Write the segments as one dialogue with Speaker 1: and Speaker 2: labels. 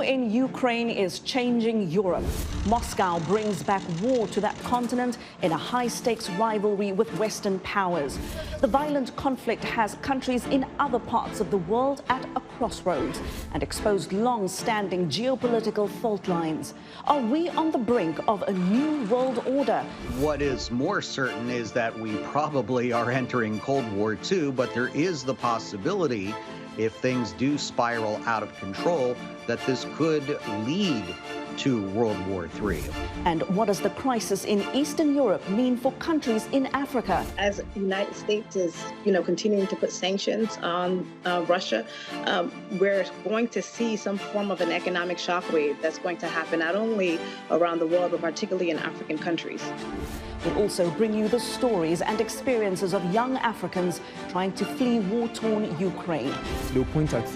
Speaker 1: in Ukraine is changing Europe. Moscow brings back war to that continent in a high-stakes rivalry with Western powers. The violent conflict has countries in other parts of the world at a crossroads and exposed long-standing geopolitical fault lines. Are we on the brink of a new world order?
Speaker 2: What is more certain is that we probably are entering Cold War II, but there is the possibility, if things do spiral out of control, that this could lead to World War III.
Speaker 1: And what does the crisis in Eastern Europe mean for countries in Africa?
Speaker 3: As the United States is, continuing to put sanctions on Russia, we're going to see some form of an economic shockwave that's going to happen not only around the world, but particularly in African countries.
Speaker 1: We'll also bring you the stories and experiences of young Africans trying to flee war-torn Ukraine.
Speaker 4: They'll point at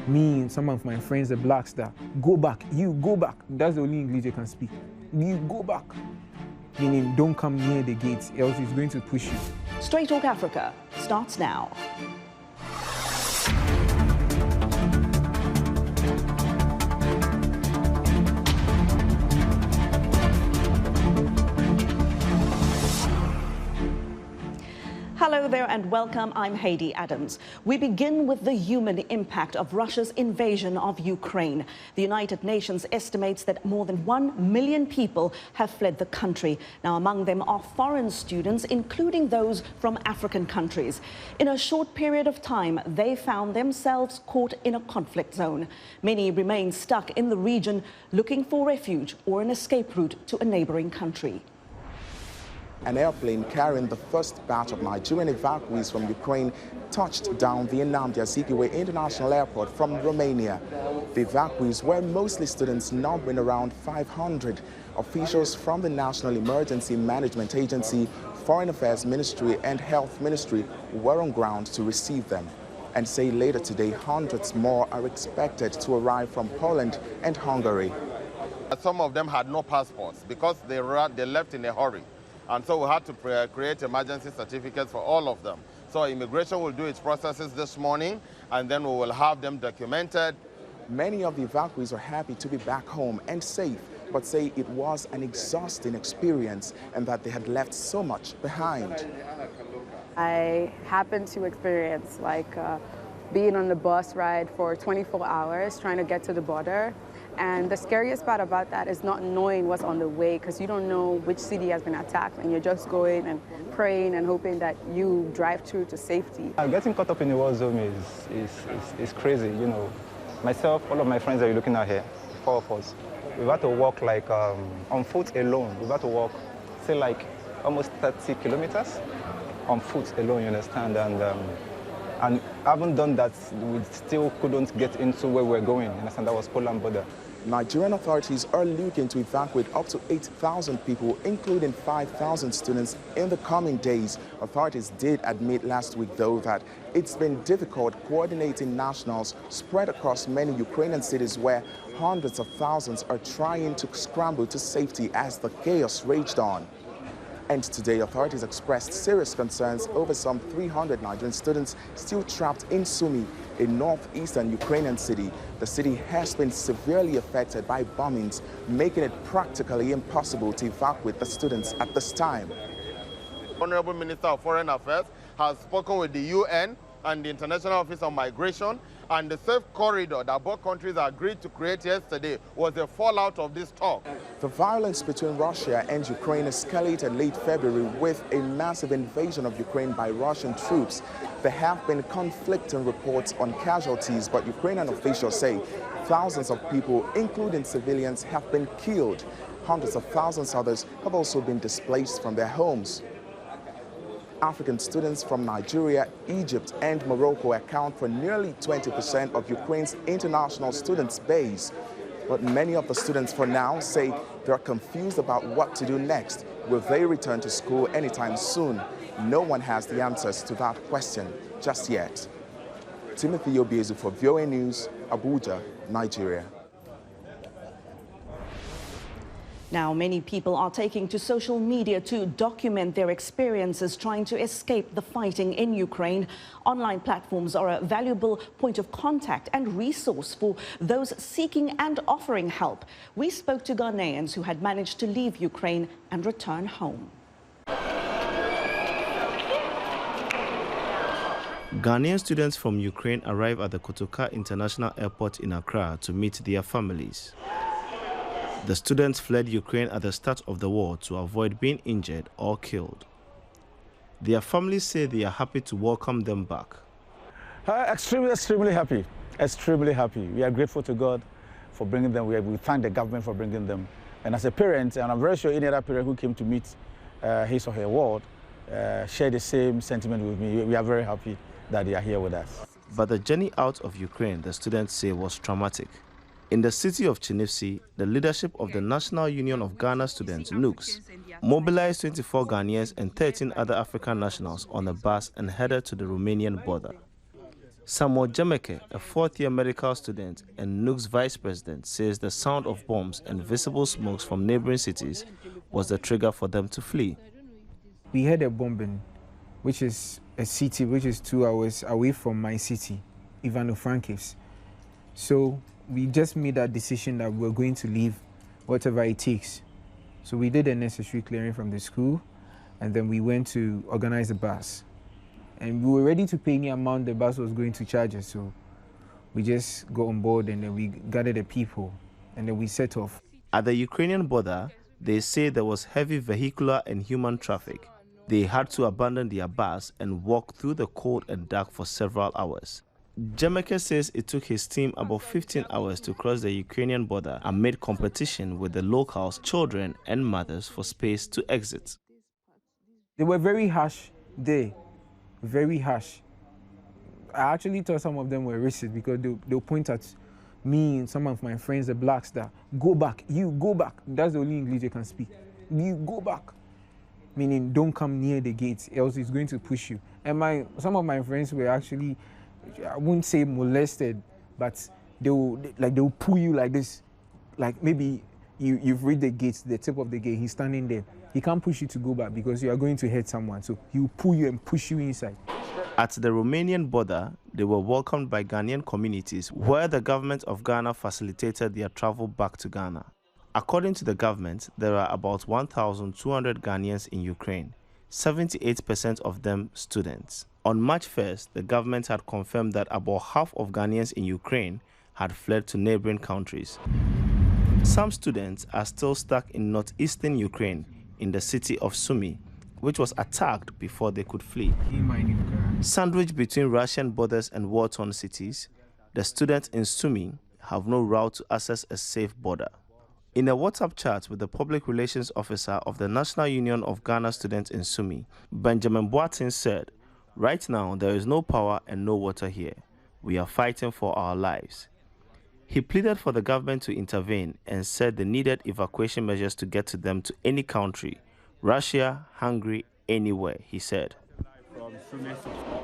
Speaker 4: me and some of my friends, the blacks, that go back, you go back. That's the only English they can speak. You go back. Meaning, don't come near the gates, else he's going to push you.
Speaker 1: Straight Talk Africa starts now. Hello there and welcome. I'm Haydé Adams. We begin with the human impact of Russia's invasion of Ukraine. The United Nations estimates that more than 1 million people have fled the country. Now, among them are foreign students, including those from African countries. In a short period of time, they found themselves caught in a conflict zone. Many remain stuck in the region looking for refuge or an escape route to a neighboring country.
Speaker 5: An airplane carrying the first batch of Nigerian evacuees from Ukraine touched down the Nnamdi Azikiwe International Airport from Romania. The evacuees were mostly students, numbering around 500. Officials from the National Emergency Management Agency, Foreign Affairs Ministry and Health Ministry were on ground to receive them, and say later today hundreds more are expected to arrive from Poland and Hungary.
Speaker 6: Some of them had no passports because they left in a hurry. And so we had to create emergency certificates for all of them. So immigration will do its processes this morning, and then we will have them documented.
Speaker 5: Many of the evacuees are happy to be back home and safe, but say it was an exhausting experience and that they had left so much behind.
Speaker 7: I happened to experience being on the bus ride for 24 hours trying to get to the border. And the scariest part about that is not knowing what's on the way, because you don't know which city has been attacked, and you're just going and praying and hoping that you drive through to safety.
Speaker 8: Getting caught up in the war zone is crazy. Myself, all of my friends that you're looking at here, 4 of us, we've had to walk on foot alone. We've had to walk, say almost 30 kilometers on foot alone, you understand? And having done that, we still couldn't get into where we're going, you understand? That was Poland border.
Speaker 5: Nigerian authorities are looking to evacuate up to 8,000 people, including 5,000 students, in the coming days. Authorities did admit last week, though, that it's been difficult coordinating nationals spread across many Ukrainian cities where hundreds of thousands are trying to scramble to safety as the chaos raged on. And today, authorities expressed serious concerns over some 300 Nigerian students still trapped in Sumy, a northeastern Ukrainian city. The city has been severely affected by bombings, making it practically impossible to evacuate the students at this time.
Speaker 6: Honorable Minister of Foreign Affairs has spoken with the UN and the International Office on Migration, and the safe corridor that both countries agreed to create yesterday was a fallout of this talk.
Speaker 5: The violence between Russia and Ukraine escalated late February with a massive invasion of Ukraine by Russian troops. There have been conflicting reports on casualties, but Ukrainian officials say thousands of people, including civilians, have been killed. Hundreds of thousands others have also been displaced from their homes. African students from Nigeria, Egypt, and Morocco account for nearly 20% of Ukraine's international students base. But many of the students for now say they're confused about what to do next. Will they return to school anytime soon? No one has the answers to that question just yet. Timothy Obiezu for VOA News, Abuja, Nigeria.
Speaker 1: Now, many people are taking to social media to document their experiences trying to escape the fighting in Ukraine. Online platforms are a valuable point of contact and resource for those seeking and offering help. We spoke to Ghanaians who had managed to leave Ukraine and return home.
Speaker 9: Ghanaian students from Ukraine arrive at the Kotoka International Airport in Accra to meet their families. The students fled Ukraine at the start of the war to avoid being injured or killed. Their families say they are happy to welcome them back.
Speaker 10: Extremely happy. Extremely happy. We are grateful to God for bringing them. We thank the government for bringing them. And as a parent, and I'm very sure any other parent who came to meet his or her ward share the same sentiment with me. We are very happy that they are here with us.
Speaker 9: But the journey out of Ukraine, the students say, was traumatic. In the city of Chinifsi, the leadership of the National Union of Ghana Students, NUGS, mobilized 24 Ghanaians and 13 other African nationals on a bus and headed to the Romanian border. Samuel Jemeke, a fourth-year medical student and NUGS vice president, says the sound of bombs and visible smokes from neighboring cities was the trigger for them to flee.
Speaker 4: We had a bombing, which is a city which is 2 hours away from my city, Ivano-Frankivsk. So we just made that decision that we're going to leave whatever it takes. So we did the necessary clearing from the school, and then we went to organize the bus. And we were ready to pay any amount the bus was going to charge us, so we just got on board and then we gathered the people, and then we set off.
Speaker 9: At the Ukrainian border, they say there was heavy vehicular and human traffic. They had to abandon their bus and walk through the cold and dark for several hours. Jemeke says it took his team about 15 hours to cross the Ukrainian border amid competition with the locals, children and mothers for space to exit.
Speaker 4: They were very harsh there, very harsh. I actually thought some of them were racist because they'll point at me and some of my friends, the blacks, that go back, you go back. That's the only English they can speak. You go back. Meaning don't come near the gates, else it's going to push you. And some of my friends were actually, I wouldn't say molested, but they'll pull you like this. Like maybe you've reached the gates, the tip of the gate, he's standing there. He can't push you to go back because you are going to hurt someone. So he'll pull you and push you inside.
Speaker 9: At the Romanian border, they were welcomed by Ghanaian communities where the government of Ghana facilitated their travel back to Ghana. According to the government, there are about 1,200 Ghanaians in Ukraine, 78% of them students. On March 1st, the government had confirmed that about half of Ghanaians in Ukraine had fled to neighboring countries. Some students are still stuck in northeastern Ukraine in the city of Sumy, which was attacked before they could flee. Sandwiched between Russian borders and war-torn cities, the students in Sumy have no route to access a safe border. In a WhatsApp chat with the public relations officer of the National Union of Ghana Students in Sumy, Benjamin Boatin said, "Right now, there is no power and no water here. We are fighting for our lives." He pleaded for the government to intervene and said they needed evacuation measures to get to them to any country, Russia, Hungary, anywhere, he said.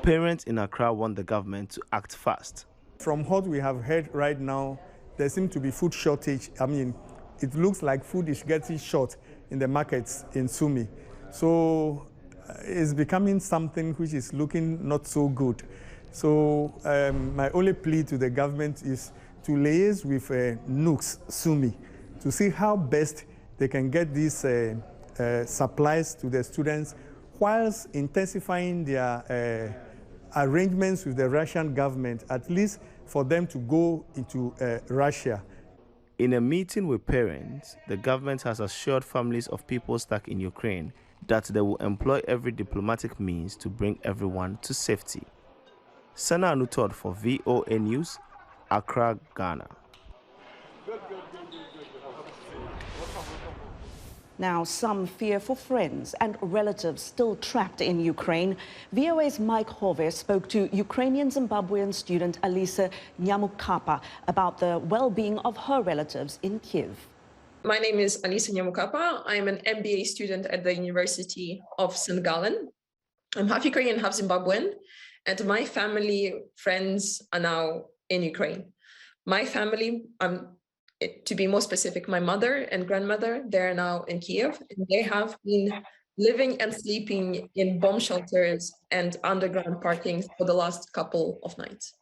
Speaker 9: Parents in Accra want the government to act fast.
Speaker 11: From what we have heard right now, there seems to be food shortage. It looks like food is getting short in the markets in Sumy. So it's becoming something which is looking not so good. So my only plea to the government is to liaise with NUGS Sumy to see how best they can get these supplies to the students whilst intensifying their arrangements with the Russian government, at least for them to go into Russia.
Speaker 9: In a meeting with parents, the government has assured families of people stuck in Ukraine that they will employ every diplomatic means to bring everyone to safety. Sana Anutod for VOA News, Accra, Ghana.
Speaker 1: Now, some fear for friends and relatives still trapped in Ukraine. VOA's Mike Hove spoke to Ukrainian Zimbabwean student Alisa Nyamukapa about the well-being of her relatives in Kyiv.
Speaker 12: My name is Alisa Nyamukapa. I'm an MBA student at the University of St. Gallen. I'm half Ukrainian, half Zimbabwean, and my family, friends are now in Ukraine. My family, to be more specific, my mother and grandmother, they're now in Kiev, and they have been living and sleeping in bomb shelters and underground parkings for the last couple of nights.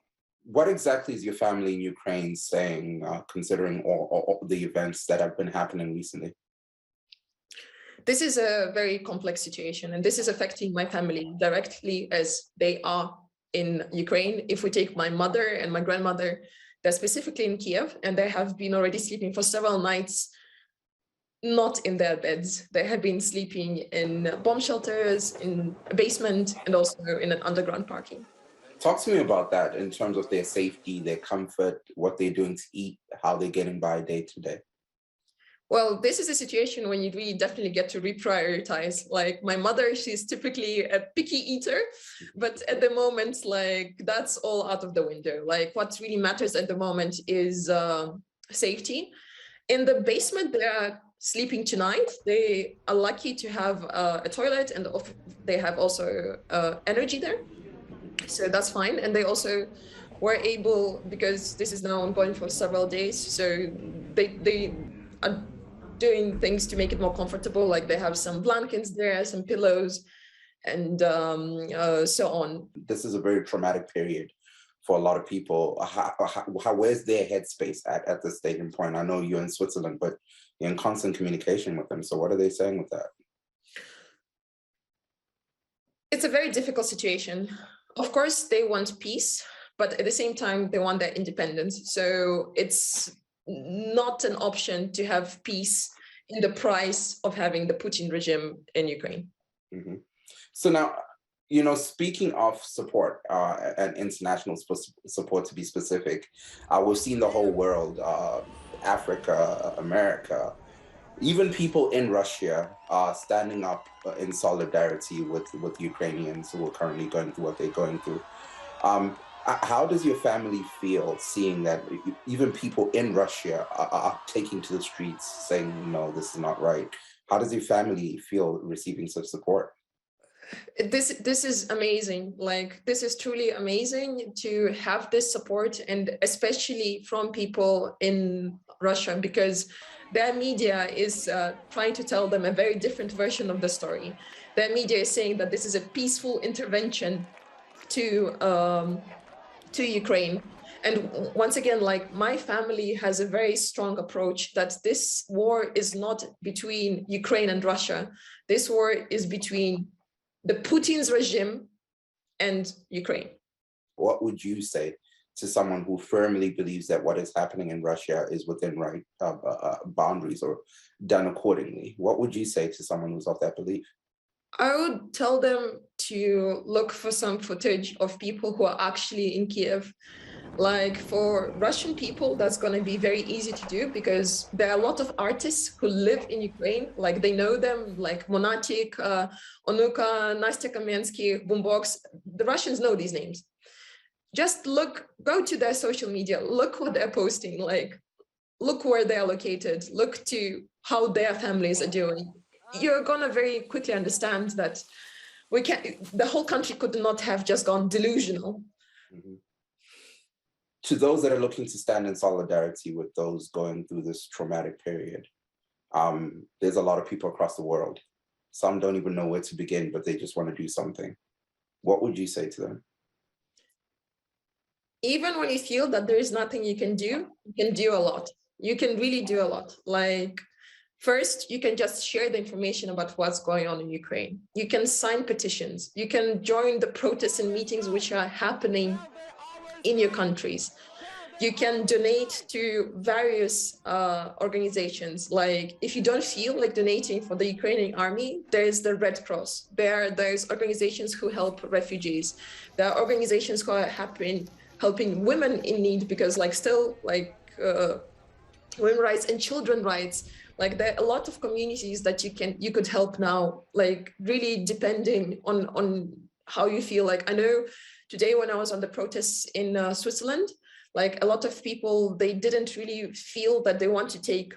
Speaker 13: What exactly is your family in Ukraine saying, considering all the events that have been happening recently?
Speaker 12: This is a very complex situation, and this is affecting my family directly as they are in Ukraine. If we take my mother and my grandmother, they're specifically in Kiev, and they have been already sleeping for several nights not in their beds. They have been sleeping in bomb shelters, in a basement, and also in an underground parking.
Speaker 13: Talk to me about that in terms of their safety, their comfort, what they're doing to eat, how they're getting by day to day.
Speaker 12: Well, this is a situation when you really definitely get to reprioritize. Like my mother, she's typically a picky eater, but at the moment, like that's all out of the window. Like what really matters at the moment is safety. In the basement, they are sleeping tonight. They are lucky to have a toilet, and they have also energy there. So that's fine. And they also were able, because this is now ongoing for several days, so they are doing things to make it more comfortable. Like they have some blankets there, some pillows, and so on.
Speaker 13: This is a very traumatic period for a lot of people. Where's their headspace at this stage point? I know you're in Switzerland, but you're in constant communication with them. So what are they saying with that?
Speaker 12: It's a very difficult situation. Of course, they want peace, but at the same time, they want their independence. So it's not an option to have peace in the price of having the Putin regime in Ukraine.
Speaker 13: Mm-hmm. So now, you know, speaking of support and international support, to be specific, we've seen the whole world, Africa, America, even people in Russia are standing up in solidarity with Ukrainians who are currently going through what they're going through. How does your family feel seeing that even people in Russia are taking to the streets saying, no, this is not right? How does your family feel receiving such support?
Speaker 12: This is amazing. Like, this is truly amazing to have this support, and especially from people in Russia, because their media is trying to tell them a very different version of the story. Their media is saying that this is a peaceful intervention to Ukraine. And once again, like, my family has a very strong approach that this war is not between Ukraine and Russia. This war is between the Putin's regime and Ukraine.
Speaker 13: What would you say to someone who firmly believes that what is happening in Russia is within right boundaries or done accordingly? What would you say to someone who's of that belief?
Speaker 12: I would tell them to look for some footage of people who are actually in Kiev. Like, for Russian people, that's going to be very easy to do because there are a lot of artists who live in Ukraine. Like, they know them, like Monatik, Onuka, Nastya Kamensky, Boombox. The Russians know these names. Just go to their social media, look what they're posting, like, look where they are located, look to how their families are doing. You're going to very quickly understand that the whole country could not have just gone delusional.
Speaker 13: Mm-hmm. To those that are looking to stand in solidarity with those going through this traumatic period, there's a lot of people across the world. Some don't even know where to begin, but they just want to do something. What would you say to them?
Speaker 12: Even when you feel that there is nothing you can do a lot. You can really do a lot. Like, first, you can just share the information about what's going on in Ukraine. You can sign petitions. You can join the protests and meetings which are happening in your countries. You can donate to various organizations. Like, if you don't feel like donating for the Ukrainian army, there's the Red Cross. There's organizations who help refugees. There are organizations who are helping women in need, because women rights and children rights. Like, there are a lot of communities that you could help now, like, really depending on how you feel. Like, I know today when I was on the protests in Switzerland, like, a lot of people, they didn't really feel that they want to take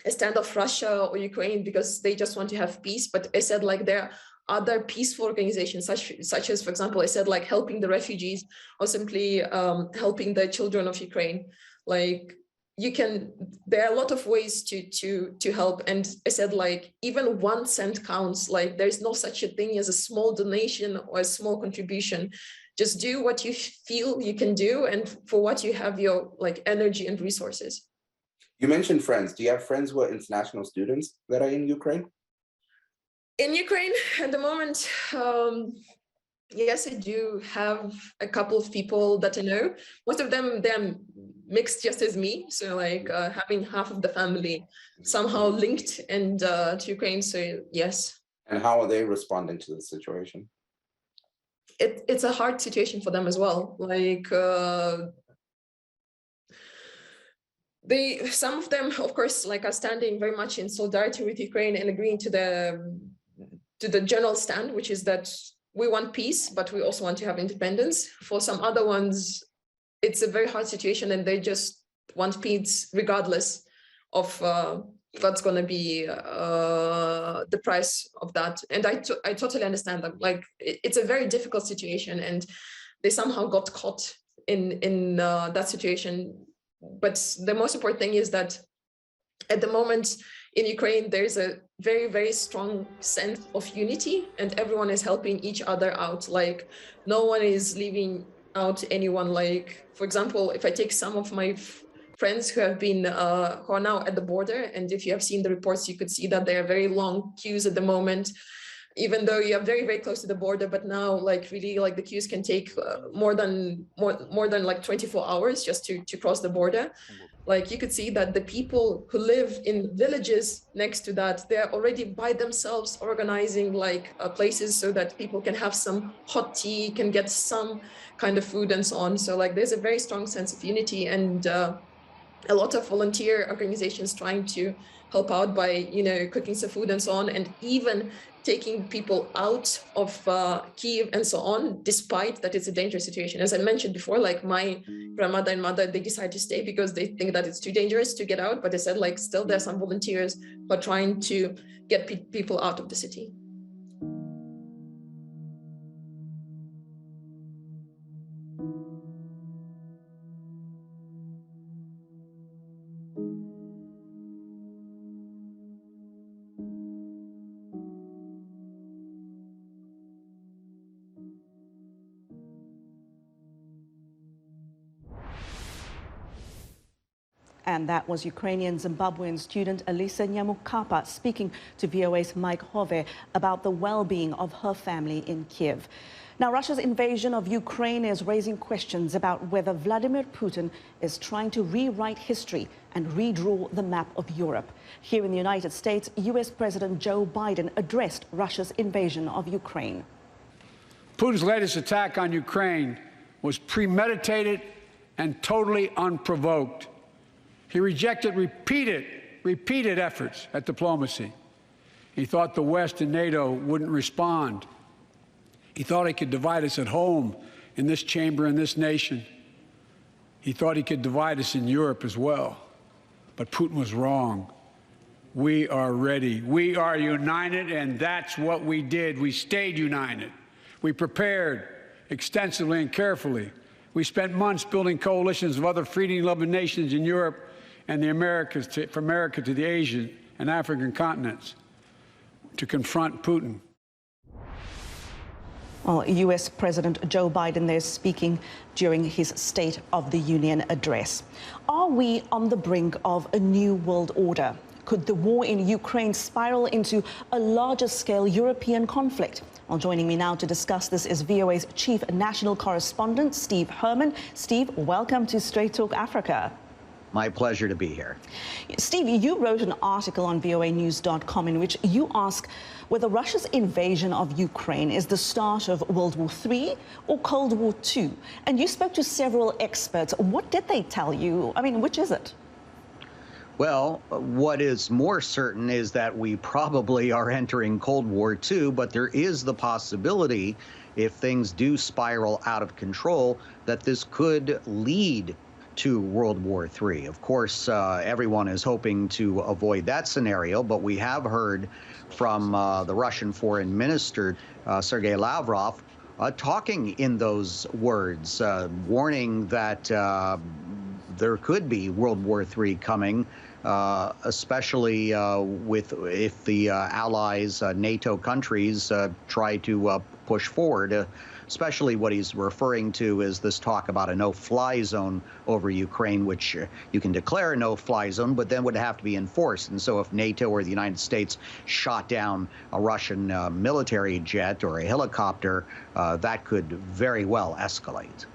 Speaker 12: a stand of Russia or Ukraine because they just want to have peace. But I said, like, there are other peaceful organizations, such as, for example, I said, like, helping the refugees or simply helping the children of Ukraine. Like, there are a lot of ways to help. And I said, like, even 1 cent counts. Like, there's no such a thing as a small donation or a small contribution. Just do what you feel you can do, and for what you have your energy and resources.
Speaker 13: You mentioned friends. Do you have friends who are international students that are in Ukraine?
Speaker 12: In Ukraine at the moment, yes, I do have a couple of people that I know. Most of them, they're mixed just as me. So having half of the family somehow linked and to Ukraine. So yes. And
Speaker 13: how are they responding to the situation?
Speaker 12: It's a hard situation for them as well. Some of them, of course, are standing very much in solidarity with Ukraine and agreeing to the general stand, which is that we want peace, but we also want to have independence. For some other ones, it's a very hard situation, and they just want peace regardless of what's going to be the price of that. And I totally understand them. It's a very difficult situation, and they somehow got caught in that situation. But the most important thing is that at the moment in Ukraine, there's a very, very strong sense of unity, and everyone is helping each other out. No one is leaving out anyone. For example, if I take some of my friends who have been, who are now at the border, and if you have seen the reports, you could see that there are very long queues at the moment, even though you are very, very close to the border. But now, really, the queues can take more than 24 hours just to cross the border. You could see that the people who live in villages next to that, they're already by themselves organizing places so that people can have some hot tea, can get some kind of food and so on. So there's a very strong sense of unity, and a lot of volunteer organizations trying to help out by, cooking some food and so on, and even taking people out of Kyiv and so on, despite that it's a dangerous situation. As I mentioned before, my grandmother and mother, they decided to stay because they think that it's too dangerous to get out. But they said, still there's some volunteers who are trying to get people out of the city.
Speaker 1: And that was Ukrainian Zimbabwean student Elisa Nyamukapa speaking to VOA's Mike Hove about the well-being of her family in Kiev. Now, Russia's invasion of Ukraine is raising questions about whether Vladimir Putin is trying to rewrite history and redraw the map of Europe. Here in the United States, US President Joe Biden addressed Russia's invasion of Ukraine.
Speaker 14: Putin's latest attack on Ukraine was premeditated and totally unprovoked. He rejected repeated efforts at diplomacy. He thought the West and NATO wouldn't respond. He thought he could divide us at home, in this chamber, in this nation. He thought he could divide us in Europe as well. But Putin was wrong. We are ready. We are united, and that's what we did. We stayed united. We prepared extensively and carefully. We spent months building coalitions of other freedom-loving nations in Europe and the Americas, from America to the Asian and African continents, to confront Putin.
Speaker 1: Well, US President Joe Biden there speaking during his State of the Union address. Are we on the brink of a new world order? Could the war in Ukraine spiral into a larger scale European conflict? Well, joining me now to discuss this is VOA's chief national correspondent, Steve Herman. Steve, welcome to Straight Talk Africa.
Speaker 2: My pleasure to be here.
Speaker 1: Steve, you wrote an article on voanews.com in which you ask whether Russia's invasion of Ukraine is the start of World War III or Cold War II. And you spoke to several experts. What did they tell you? I mean, which is it?
Speaker 2: Well, what is more certain is that we probably are entering Cold War II, but there is the possibility, if things do spiral out of control, that this could lead to World War III. Of course, everyone is hoping to avoid that scenario, but we have heard from the Russian Foreign Minister, Sergei Lavrov, talking in those words, warning that there could be World War III coming, especially if the allies, NATO countries, try to push forward. Especially what he's referring to is this talk about a no-fly zone over Ukraine, which you can declare a no-fly zone, but then would have to be enforced. And so if NATO or the United States shot down a Russian military jet or a helicopter, that could very well escalate.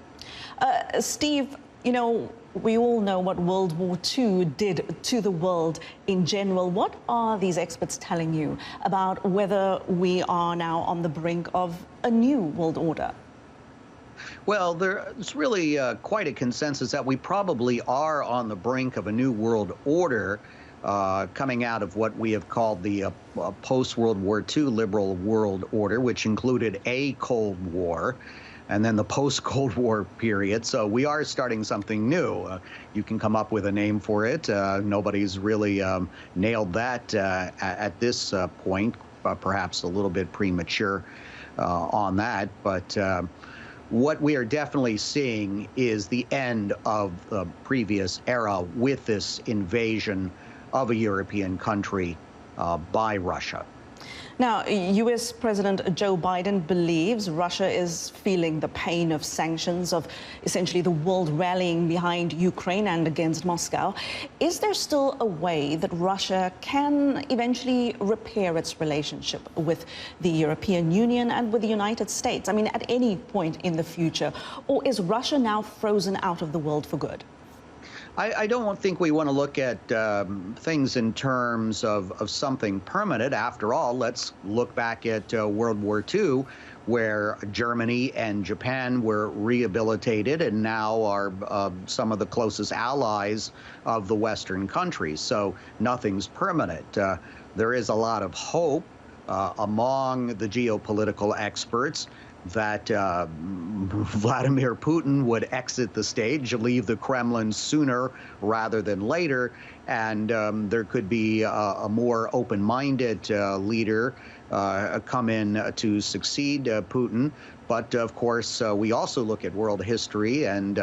Speaker 1: Steve, you know, we all know what World War II did to the world in general. What are these experts telling you about whether we are now on the brink of a new world order?
Speaker 2: Well, there's really quite a consensus that we probably are on the brink of a new world order coming out of what we have called the post-World War II liberal world order, which included a Cold War and then the post-Cold War period. So we are starting something new. You can come up with a name for it. Nobody's really nailed that at this point, perhaps a little bit premature on that. But what we are definitely seeing is the end of the previous era with this invasion of a European country by Russia.
Speaker 1: Now, U.S. President Joe Biden believes Russia is feeling the pain of sanctions, of essentially the world rallying behind Ukraine and against Moscow. Is there still a way that Russia can eventually repair its relationship with the European Union and with the United States? I mean, at any point in the future? Or is Russia now frozen out of the world for good?
Speaker 2: I don't think we want to look at things in terms of something permanent. After all, let's look back at World War II, where Germany and Japan were rehabilitated and now are some of the closest allies of the Western countries. So nothing's permanent. There is a lot of hope among the geopolitical experts that Vladimir Putin would exit the stage, leave the Kremlin sooner rather than later, and there could be a more open-minded leader come in to succeed Putin. But of course, we also look at world history, and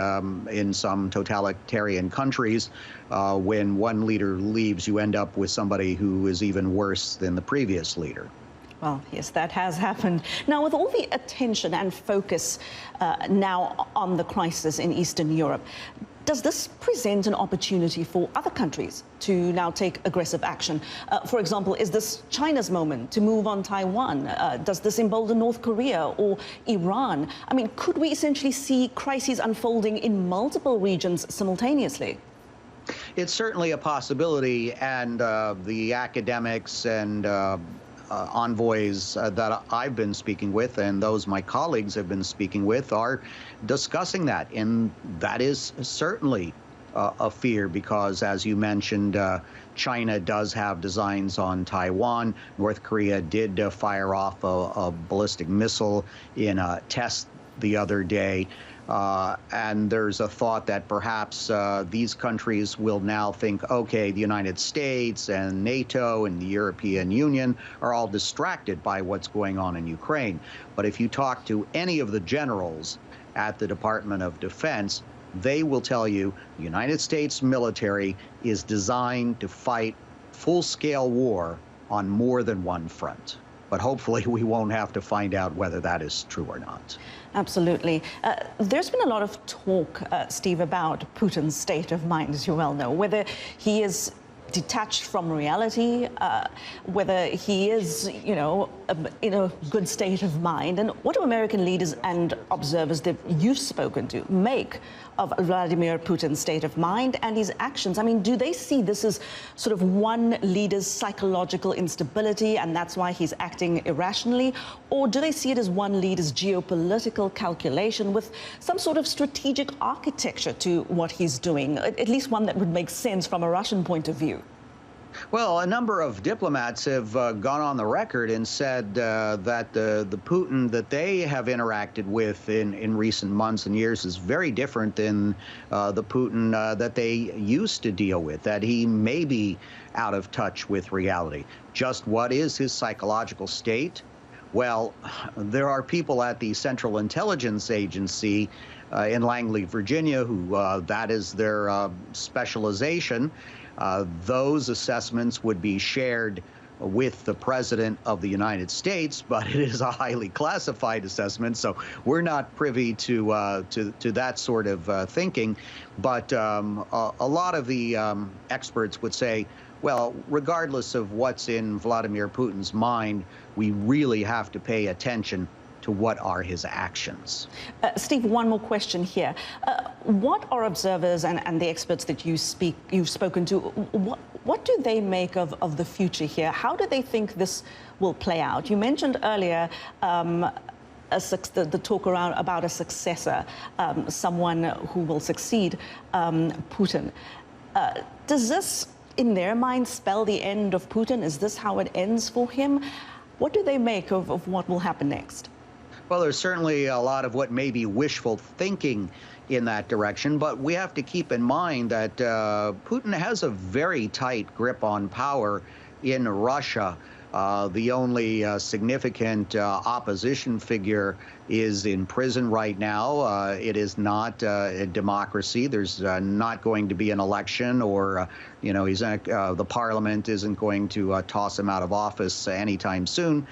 Speaker 2: in some totalitarian countries, when one leader leaves, you end up with somebody who is even worse than the previous leader.
Speaker 1: Well, yes, that has happened. Now, with all the attention and focus now on the crisis in Eastern Europe, does this present an opportunity for other countries to now take aggressive action? For example, is this China's moment to move on Taiwan? Does this embolden North Korea or Iran? I mean, could we essentially see crises unfolding in multiple regions simultaneously?
Speaker 2: It's certainly a possibility, and the academics and envoys that I've been speaking with and those my colleagues have been speaking with are discussing that. And that is certainly a fear because, as you mentioned, China does have designs on Taiwan. North Korea did fire off a ballistic missile in a test the other day. And there's a thought that perhaps these countries will now think, okay, the United States and NATO and the European Union are all distracted by what's going on in Ukraine. But if you talk to any of the generals at the Department of Defense, they will tell you the United States military is designed to fight full-scale war on more than one front. But hopefully we won't have to find out whether that is true or not.
Speaker 1: Absolutely. There's been a lot of talk, Steve, about Putin's state of mind, as you well know, whether he is detached from reality, whether he is, you know, in a good state of mind. And what do American leaders and observers that you've spoken to make of Vladimir Putin's state of mind and his actions? I mean, do they see this as sort of one leader's psychological instability and that's why he's acting irrationally? Or do they see it as one leader's geopolitical calculation with some sort of strategic architecture to what he's doing, at least one that would make sense from a Russian point of view?
Speaker 2: Well, a number of diplomats have gone on the record and said that the Putin that they have interacted with in recent months and years is very different than the Putin that they used to deal with, that he may be out of touch with reality. Just what is his psychological state? Well, there are people at the Central Intelligence Agency in Langley, Virginia, who that is their specialization. Those assessments would be shared with the President of the United States, but it is a highly classified assessment, so we're not privy to that sort of thinking. But a lot of the experts would say, well, regardless of what's in Vladimir Putin's mind, we really have to pay attention to what are his actions.
Speaker 1: Steve, one more question here. What are observers and the experts that you've spoken to, what do they make of the future here? How do they think this will play out? You mentioned earlier the talk around about a successor, someone who will succeed Putin. Does this, in their mind, spell the end of Putin? Is this how it ends for him? What do they make of what will happen next?
Speaker 2: Well, there's certainly a lot of what may be wishful thinking in that direction, but we have to keep in mind that Putin has a very tight grip on power in Russia. The only significant opposition figure is in prison right now. It is not a democracy. There's not going to be an election, or the parliament isn't going to toss him out of office anytime soon.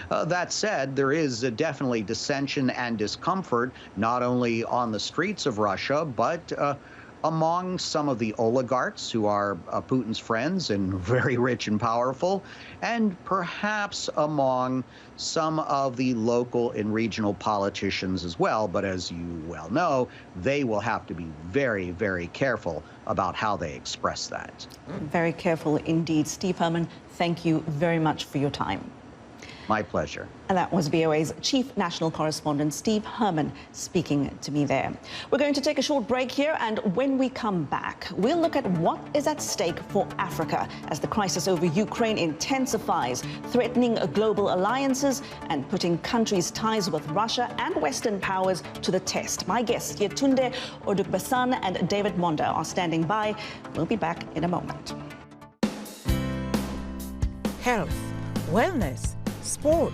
Speaker 2: That said, there is definitely dissension and discomfort, not only on the streets of Russia, but among some of the oligarchs who are Putin's friends and very rich and powerful, and perhaps among some of the local and regional politicians as well. But as you well know, they will have to be very, very careful about how they express that.
Speaker 1: Very careful indeed. Steve Herman, thank you very much for your time.
Speaker 2: My pleasure.
Speaker 1: And that was VOA's Chief National Correspondent, Steve Herman, speaking to me there. We're going to take a short break here, and when we come back, we'll look at what is at stake for Africa as the crisis over Ukraine intensifies, threatening global alliances and putting countries' ties with Russia and Western powers to the test. My guests, Yetunde, Odugbesan and David Monda, are standing by. We'll be back in a moment.
Speaker 15: Health, wellness, sport,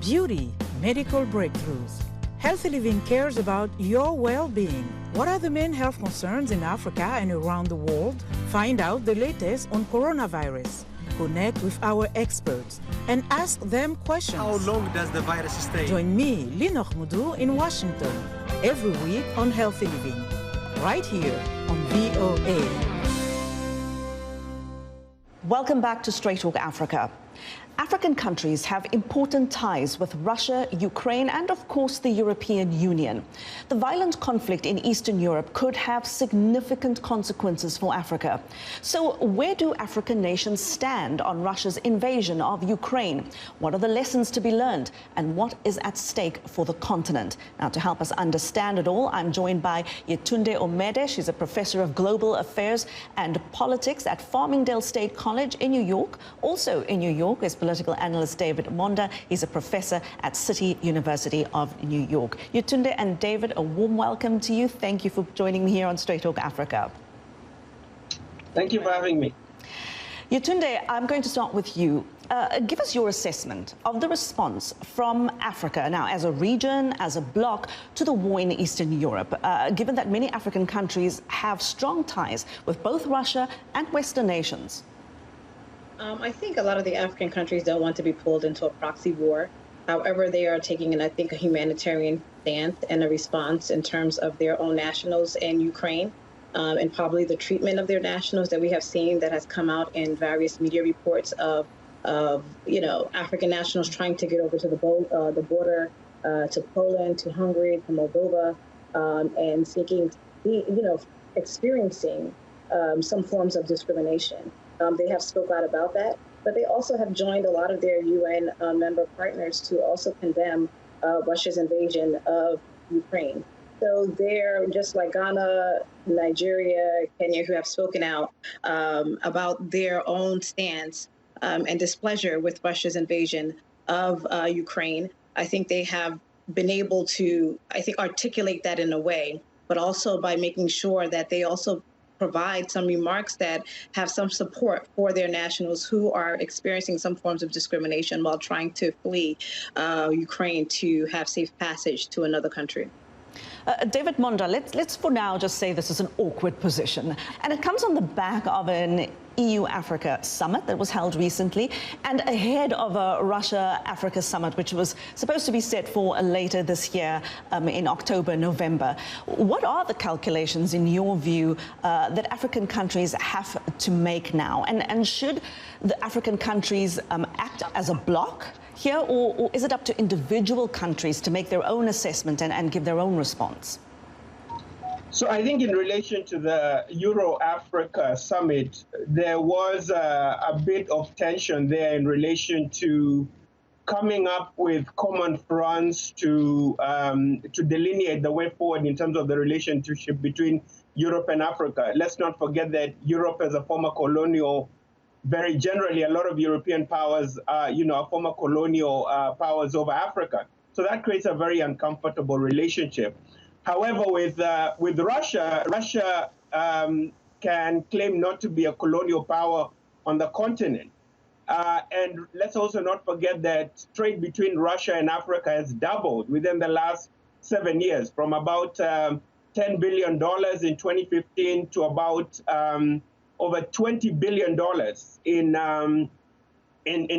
Speaker 15: beauty, medical breakthroughs. Healthy Living cares about your well-being. What are the main health concerns in Africa and around the world? Find out the latest on coronavirus. Connect with our experts and ask them questions.
Speaker 16: How long does the virus stay?
Speaker 15: Join me, Linoch Mudu, in Washington, every week on Healthy Living, right here on VOA.
Speaker 1: Welcome back to Straight Talk Africa. African countries have important ties with Russia, Ukraine, and of course the European Union. The violent conflict in Eastern Europe could have significant consequences for Africa. So where do African nations stand on Russia's invasion of Ukraine? What are the lessons to be learned? And what is at stake for the continent? Now, to help us understand it all, I'm joined by Yetunde Omede. She's a professor of global affairs and politics at Farmingdale State College in New York. Also in New York is political analyst David Monda. He's a professor at City University of New York. Yetunde and David, a warm welcome to you. Thank you for joining me here on Straight Talk Africa.
Speaker 17: Thank you for having me.
Speaker 1: Yetunde, I'm going to start with you. Give us your assessment of the response from Africa now as a region, as a bloc, to the war in Eastern Europe, given that many African countries have strong ties with both Russia and Western nations.
Speaker 3: I think a lot of the African countries don't want to be pulled into a proxy war. However, they are taking, I think, a humanitarian stance and a response in terms of their own nationals in Ukraine, and probably the treatment of their nationals that we have seen that has come out in various media reports of African nationals trying to get over to the border to Poland, to Hungary, to Moldova, and seeking, experiencing some forms of discrimination. They have spoke out about that, but they also have joined a lot of their UN member partners to also condemn Russia's invasion of Ukraine. So they're just like Ghana, Nigeria, Kenya, who have spoken out about their own stance and displeasure with Russia's invasion of Ukraine. I think they have been able to, articulate that in a way, but also by making sure that they also provide some remarks that have some support for their nationals who are experiencing some forms of discrimination while trying to flee Ukraine to have safe passage to another country.
Speaker 1: David Monda, let's for now just say this is an awkward position. And it comes on the back of an EU-Africa summit that was held recently and ahead of a Russia-Africa summit, which was supposed to be set for later this year in October, November. What are the calculations, in your view, that African countries have to make now? And should the African countries act as a bloc here, or is it up to individual countries to make their own assessment and give their own response?
Speaker 17: So I think in relation to the Euro-Africa summit, there was a bit of tension there in relation to coming up with common fronts to delineate the way forward in terms of the relationship between Europe and Africa. Let's not forget that Europe as a former colonial, very generally, a lot of European powers are, former colonial powers over Africa. So that creates a very uncomfortable relationship. However, with Russia, Russia can claim not to be a colonial power on the continent. And let's also not forget that trade between Russia and Africa has doubled within the last 7 years, from about $10 billion in 2015 to about over $20 billion in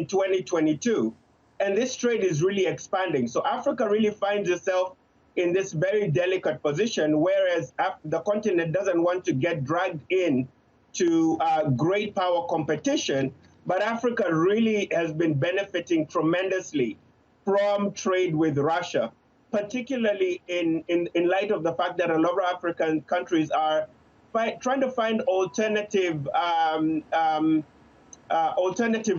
Speaker 17: 2022. And this trade is really expanding. So Africa really finds itself in this very delicate position, whereas the continent doesn't want to get dragged in to great power competition. But Africa really has been benefiting tremendously from trade with Russia, particularly in light of the fact that a lot of African countries are trying to find alternative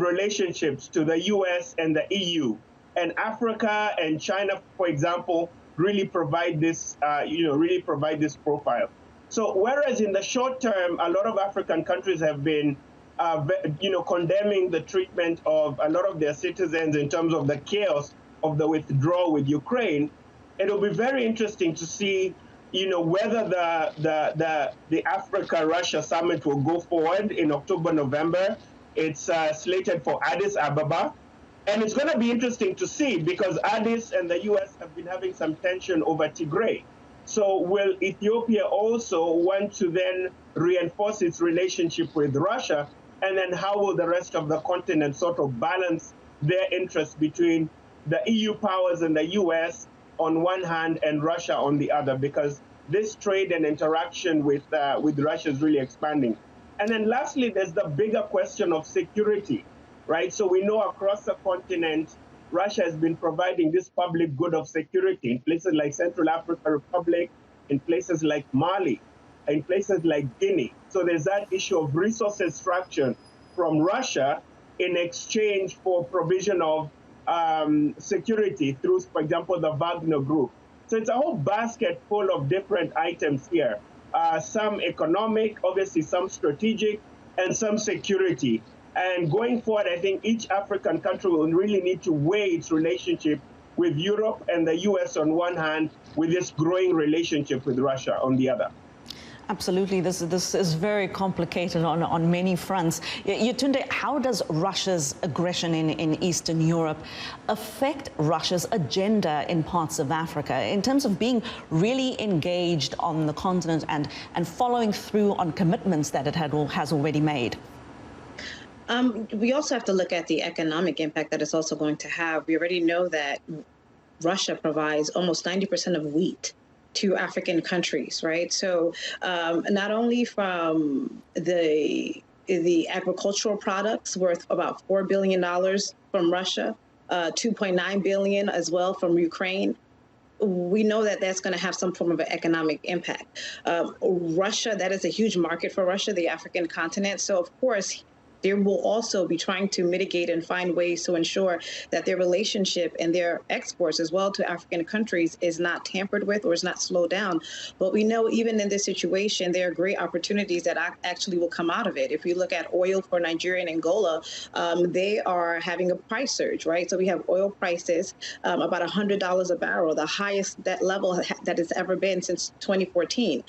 Speaker 17: relationships to the US and the EU. And Africa and China, for example, really provide this, profile. So whereas in the short term, a lot of African countries have been, condemning the treatment of a lot of their citizens in terms of the chaos of the withdrawal with Ukraine, it'll be very interesting to see, whether the Africa-Russia summit will go forward in October, November. It's slated for Addis Ababa. And it's going to be interesting to see, because Addis and the US have been having some tension over Tigray. So will Ethiopia also want to then reinforce its relationship with Russia? And then how will the rest of the continent sort of balance their interests between the EU powers and the US on one hand and Russia on the other? Because this trade and interaction with Russia is really expanding. And then lastly, there's the bigger question of security. Right, so we know across the continent, Russia has been providing this public good of security in places like Central African Republic, in places like Mali, in places like Guinea. So there's that issue of resource extraction from Russia in exchange for provision of security through, for example, the Wagner Group. So it's a whole basket full of different items here. Some economic, obviously some strategic, and some security. And going forward, I think each African country will really need to weigh its relationship with Europe and the US on one hand, with this growing relationship with Russia on the other.
Speaker 1: Absolutely. This is very complicated on many fronts. Yetunde, how does Russia's aggression in Eastern Europe affect Russia's agenda in parts of Africa in terms of being really engaged on the continent and following through on commitments that it has already made?
Speaker 3: We also have to look at the economic impact that it's also going to have. We already know that Russia provides almost 90% of wheat to African countries, right? So not only from the agricultural products worth about $4 billion from Russia, 2.9 billion as well from Ukraine, we know that that's going to have some form of an economic impact. Russia, that is a huge market for Russia, the African continent. So of course, they will also be trying to mitigate and find ways to ensure that their relationship and their exports as well to African countries is not tampered with or is not slowed down. But we know even in this situation, there are great opportunities that actually will come out of it. If we look at oil for Nigeria and Angola, they are having a price surge, right? So we have oil prices about $100 a barrel, the highest that level that it's ever been since 2014.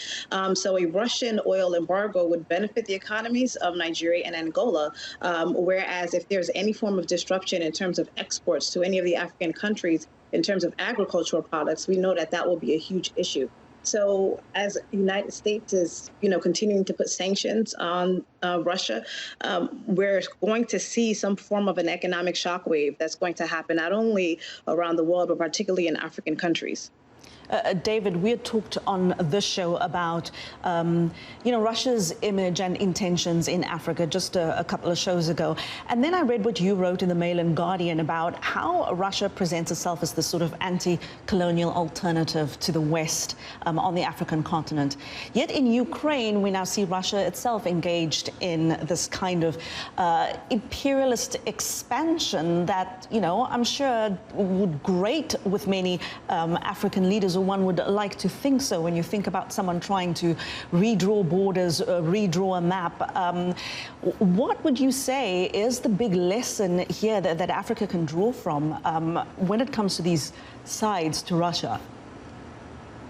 Speaker 3: So a Russian oil embargo would benefit the economies of Nigeria and Angola. Whereas if there's any form of disruption in terms of exports to any of the African countries in terms of agricultural products, we know that that will be a huge issue. So as the United States is, continuing to put sanctions on Russia, we're going to see some form of an economic shockwave that's going to happen not only around the world, but particularly in African countries.
Speaker 1: David, we had talked on this show about, Russia's image and intentions in Africa just a couple of shows ago. And then I read what you wrote in the Mail and Guardian about how Russia presents itself as this sort of anti-colonial alternative to the West on the African continent. Yet in Ukraine, we now see Russia itself engaged in this kind of imperialist expansion that, I'm sure would grate with many African leaders, or one would like to think so when you think about someone trying to redraw borders, redraw a map. What would you say is the big lesson here that Africa can draw from when it comes to these sides to Russia?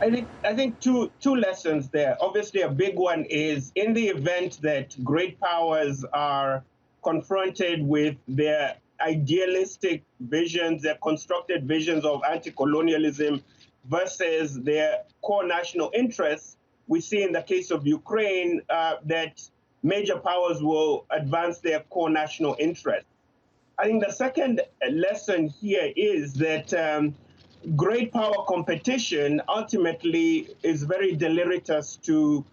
Speaker 17: I think two lessons there. Obviously, a big one is in the event that great powers are confronted with their idealistic visions, their constructed visions of anti-colonialism versus their core national interests, we see in the case of Ukraine that major powers will advance their core national interests. I think the second lesson here is that great power competition ultimately is very deleterious to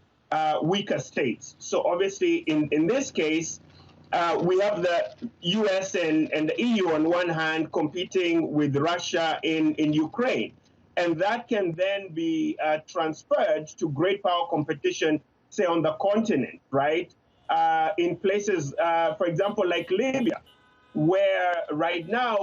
Speaker 17: weaker states. So obviously, in this case, we have the US and the EU on one hand competing with Russia in Ukraine. And that can then be transferred to great power competition, say, on the continent, right? In places, for example, like Libya, where right now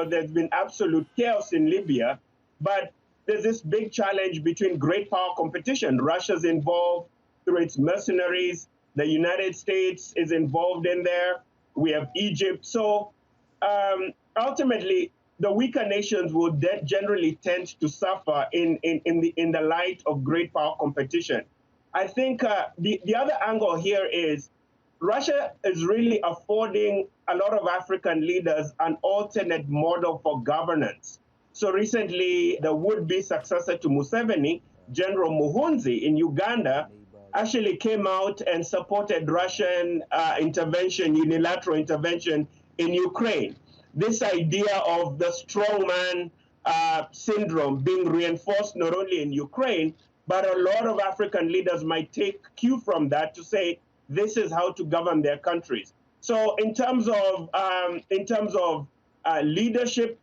Speaker 17: there's been absolute chaos in Libya, but there's this big challenge between great power competition. Russia's involved through its mercenaries. The United States is involved in there. We have Egypt. So ultimately, the weaker nations will generally tend to suffer in the light of great power competition. I think the other angle here is Russia is really affording a lot of African leaders an alternate model for governance. So recently, the would-be successor to Museveni, General Muhunzi in Uganda, actually came out and supported Russian unilateral intervention in Ukraine. This idea of the strongman syndrome being reinforced not only in Ukraine, but a lot of African leaders might take cue from that to say this is how to govern their countries. So in terms of leadership,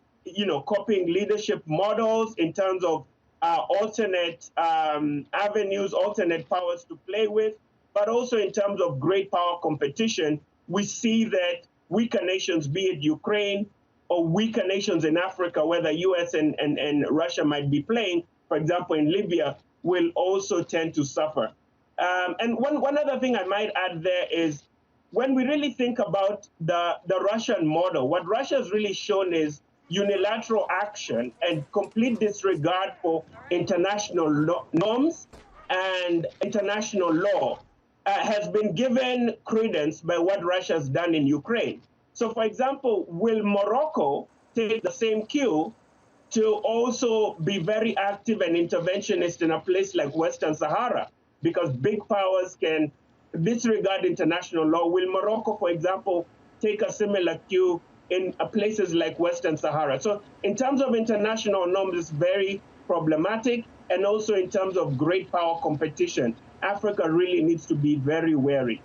Speaker 17: copying leadership models, in terms of alternate avenues, alternate powers to play with, but also in terms of great power competition, we see that weaker nations, be it Ukraine or weaker nations in Africa, where the US and Russia might be playing, for example, in Libya, will also tend to suffer. And one other thing I might add there is when we really think about the Russian model, what Russia has really shown is unilateral action and complete disregard for international norms and international law. Has been given credence by what Russia has done in Ukraine. So, for example, will Morocco take the same cue to also be very active and interventionist in a place like Western Sahara? Because big powers can disregard international law. Will Morocco, for example, take a similar cue in places like Western Sahara? So in terms of international norms, it's very problematic. And also in terms of great power competition, Africa really needs to be very wary.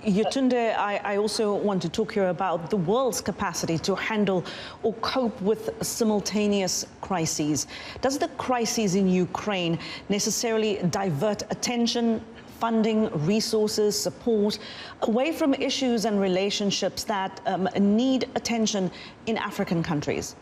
Speaker 1: Yetunde, I also want to talk here about the world's capacity to handle or cope with simultaneous crises. Does the crisis in Ukraine necessarily divert attention, funding, resources, support away from issues and relationships that need attention in African countries?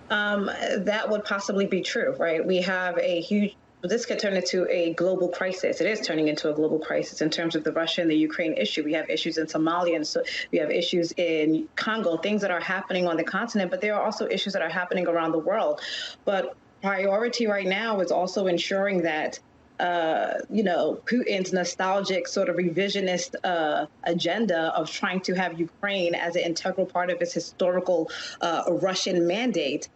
Speaker 3: That would possibly be true, right? We have a huge, this could turn into a global crisis. It is turning into a global crisis in terms of the Russia and the Ukraine issue. We have issues in Somalia, and so we have issues in Congo, things that are happening on the continent, but there are also issues that are happening around the world. But priority right now is also ensuring that Putin's nostalgic sort of revisionist agenda of trying to have Ukraine as an integral part of his historical Russian mandate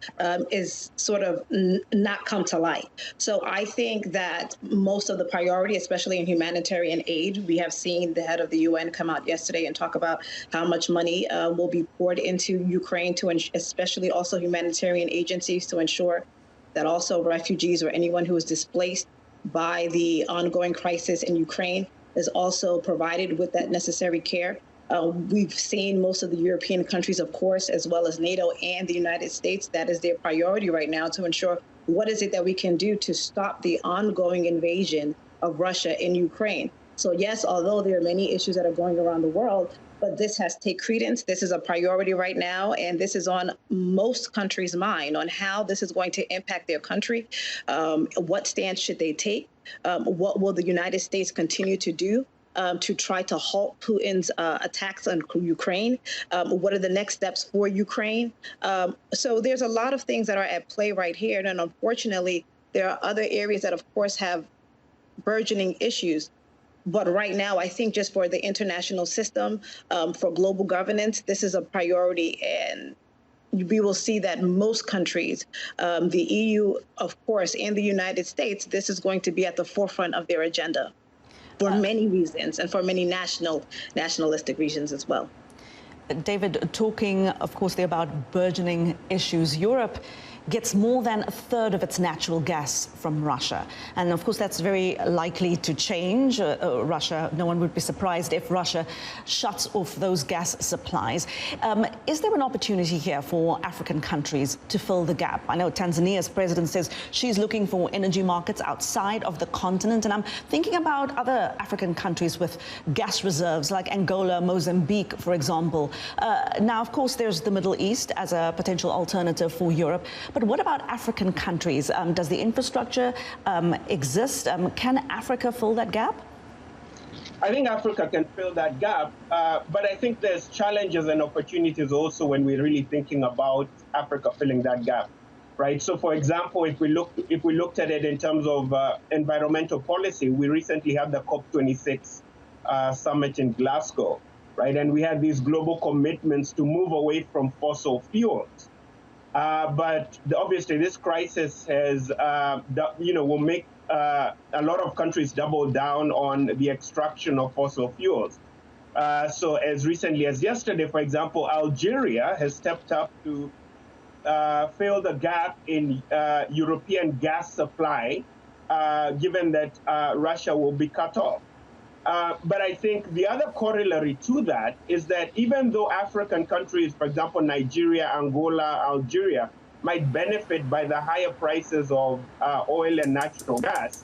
Speaker 3: is sort of not come to light. So I think that most of the priority, especially in humanitarian aid, we have seen the head of the UN come out yesterday and talk about how much money will be poured into Ukraine, to especially also humanitarian agencies, to ensure that also refugees or anyone who is displaced by the ongoing crisis in Ukraine is also provided with that necessary care. We've seen most of the European countries, of course, as well as NATO and the United States, that is their priority right now, to ensure what is it that we can do to stop the ongoing invasion of Russia in Ukraine. So yes, although there are many issues that are going around the world, but this has to take credence. This is a priority right now, and this is on most countries' mind on how this is going to impact their country. What stance should they take? What will the United States continue to do to try to halt Putin's attacks on Ukraine? What are the next steps for Ukraine? So there's a lot of things that are at play right here, and unfortunately, there are other areas that, of course, have burgeoning issues. But right now, I think just for the international system, for global governance, this is a priority. And we will see that most countries, the EU, of course, and the United States, this is going to be at the forefront of their agenda for many reasons and for many nationalistic reasons as well.
Speaker 1: David, talking, of course, there about burgeoning issues. Europe gets more than a third of its natural gas from Russia. And of course, that's very likely to change. Russia, no one would be surprised if Russia shuts off those gas supplies. Is there an opportunity here for African countries to fill the gap? I know Tanzania's president says she's looking for energy markets outside of the continent. And I'm thinking about other African countries with gas reserves like Angola, Mozambique, for example. Now, of course, there's the Middle East as a potential alternative for Europe. But what about African countries? Does the infrastructure exist? Can Africa fill that gap?
Speaker 17: I think Africa can fill that gap, but I think there's challenges and opportunities also when we're really thinking about Africa filling that gap, right? So, for example, if we looked at it in terms of environmental policy, we recently had the COP26 summit in Glasgow, right? And we had these global commitments to move away from fossil fuels. But obviously, this crisis has, will make a lot of countries double down on the extraction of fossil fuels. So as recently as yesterday, for example, Algeria has stepped up to fill the gap in European gas supply, given that Russia will be cut off. But I think the other corollary to that is that even though African countries, for example, Nigeria, Angola, Algeria, might benefit by the higher prices of oil and natural gas,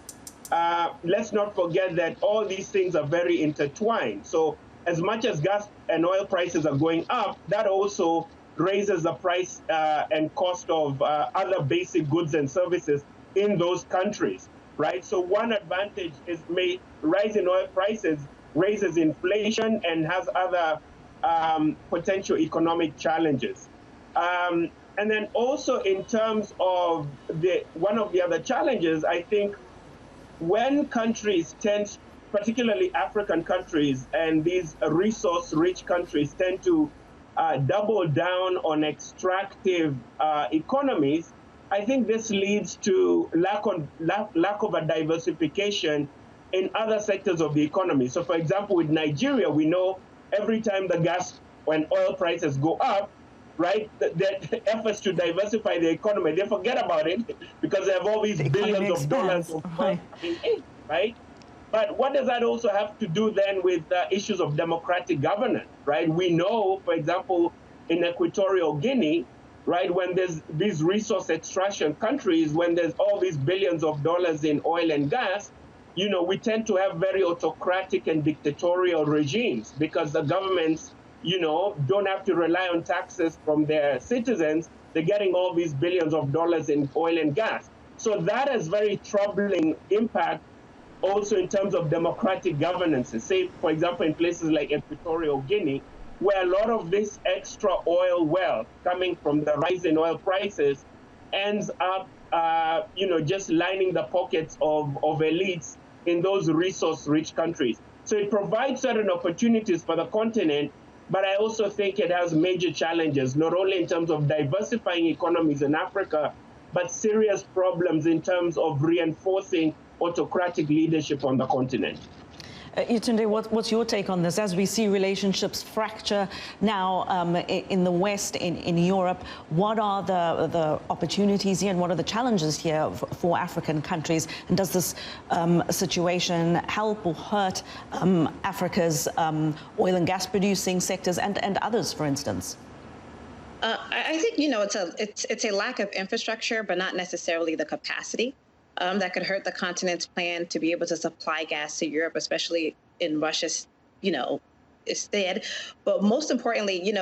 Speaker 17: let's not forget that all these things are very intertwined. So as much as gas and oil prices are going up, that also raises the price and cost of other basic goods and services in those countries. Right, so one advantage is rise in oil prices raises inflation and has other potential economic challenges. And then also in terms of one of the other challenges, I think when countries tend, particularly African countries and these resource-rich countries tend to double down on extractive economies, I think this leads to lack of a diversification in other sectors of the economy. So, for example, with Nigeria, we know every time the gas and oil prices go up, right, the efforts to diversify the economy, they forget about it because they have all these billions of dollars of coming in, right? But what does that also have to do then with issues of democratic governance, right? We know, for example, in Equatorial Guinea, right, when there's these resource extraction countries, when there's all these billions of dollars in oil and gas, we tend to have very autocratic and dictatorial regimes because the governments, don't have to rely on taxes from their citizens. They're getting all these billions of dollars in oil and gas. So that has very troubling impact also in terms of democratic governance. Say, for example, in places like Equatorial Guinea, where a lot of this extra oil wealth coming from the rise in oil prices ends up just lining the pockets of elites in those resource-rich countries. So it provides certain opportunities for the continent, but I also think it has major challenges, not only in terms of diversifying economies in Africa, but serious problems in terms of reinforcing autocratic leadership on the continent.
Speaker 1: Yetunde, what's your take on this? As we see relationships fracture now in the West, in Europe, what are the opportunities here and what are the challenges here for African countries? And does this situation help or hurt Africa's oil and gas producing sectors and others, for instance?
Speaker 3: I think, it's a lack of infrastructure, but not necessarily the capacity. That could hurt the continent's plan to be able to supply gas to Europe, especially in Russia's, instead. But most importantly,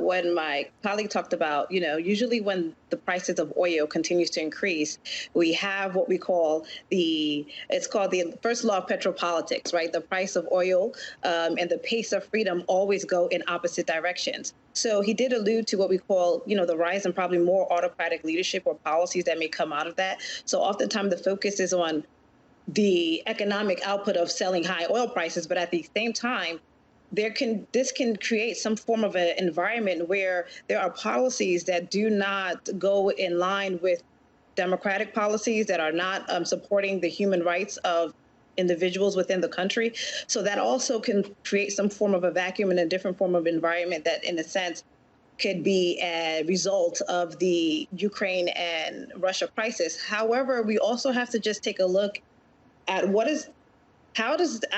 Speaker 3: when my colleague talked about, usually when the prices of oil continues to increase, we have what we call it's called the first law of petropolitics, right? The price of oil and the pace of freedom always go in opposite directions. So he did allude to what we call, the rise and probably more autocratic leadership or policies that may come out of that. So oftentimes the focus is on the economic output of selling high oil prices, but at the same time, this can create some form of an environment where there are policies that do not go in line with democratic policies, that are not supporting the human rights of individuals within the country. So that also can create some form of a vacuum and a different form of environment that, in a sense, could be a result of the Ukraine and Russia crisis. However, we also have to just take a look at how does the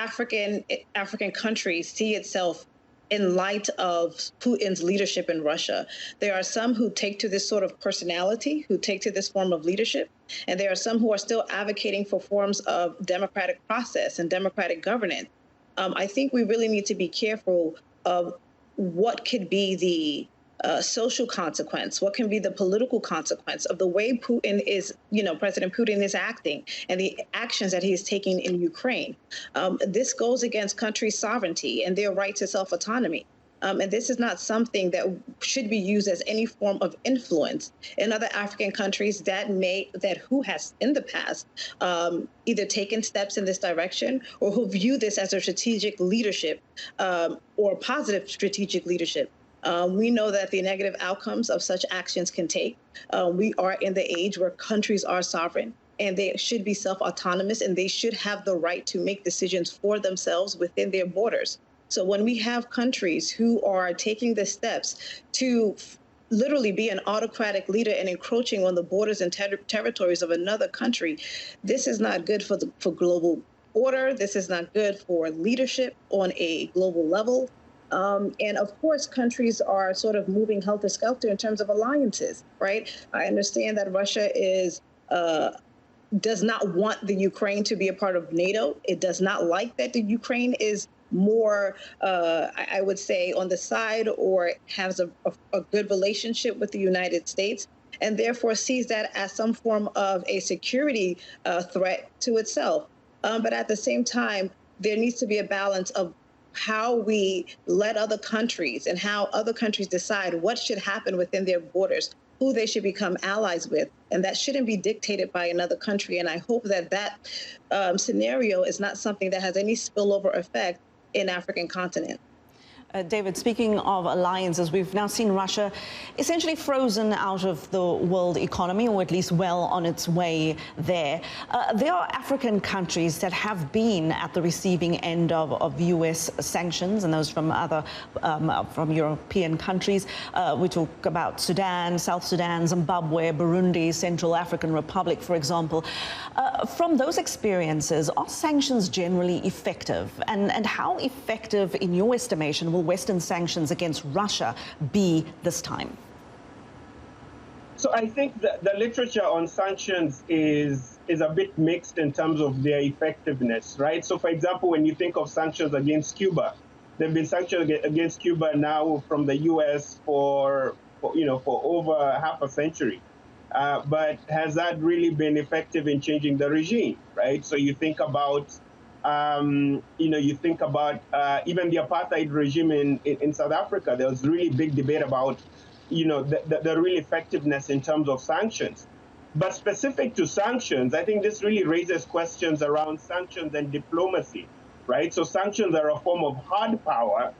Speaker 3: African countries see itself in light of Putin's leadership in Russia? There are some who take to this sort of personality, who take to this form of leadership, and there are some who are still advocating for forms of democratic process and democratic governance. I think we really need to be careful of what could be the social consequence, what can be the political consequence of the way Putin is, President Putin is acting and the actions that he is taking in Ukraine. This goes against countries' sovereignty and their right to self-autonomy. And this is not something that should be used as any form of influence in other African countries who has in the past either taken steps in this direction or who view this as a strategic leadership or positive strategic leadership. We know that the negative outcomes of such actions can take. We are in the age where countries are sovereign and they should be self-autonomous and they should have the right to make decisions for themselves within their borders. So when we have countries who are taking the steps to literally be an autocratic leader and encroaching on the borders and territories of another country, this is not good for global order. This is not good for leadership on a global level. And of course, countries are sort of moving helter-skelter in terms of alliances, right? I understand that Russia does not want the Ukraine to be a part of NATO. It does not like that the Ukraine is more, I would say, on the side or has a good relationship with the United States, and therefore sees that as some form of a security threat to itself. But at the same time, there needs to be a balance of how we let other countries and how other countries decide what should happen within their borders, who they should become allies with, and that shouldn't be dictated by another country. And I hope that scenario is not something that has any spillover effect in African continent.
Speaker 1: David, speaking of alliances, we've now seen Russia essentially frozen out of the world economy, or at least well on its way there. There are African countries that have been at the receiving end of U.S. sanctions, and those from from European countries. We talk about Sudan, South Sudan, Zimbabwe, Burundi, Central African Republic, for example. From those experiences, are sanctions generally effective? And how effective, in your estimation, will Western sanctions against Russia be this time?
Speaker 17: So I think that the literature on sanctions is a bit mixed in terms of their effectiveness, right? So, for example, when you think of sanctions against Cuba, there have been sanctions against Cuba now from the U.S. for over half a century. But has that really been effective in changing the regime, right? So you think about even the apartheid regime in South Africa. There was really big debate about, the real effectiveness in terms of sanctions. But specific to sanctions, I think this really raises questions around sanctions and diplomacy, right? So sanctions are a form of hard power,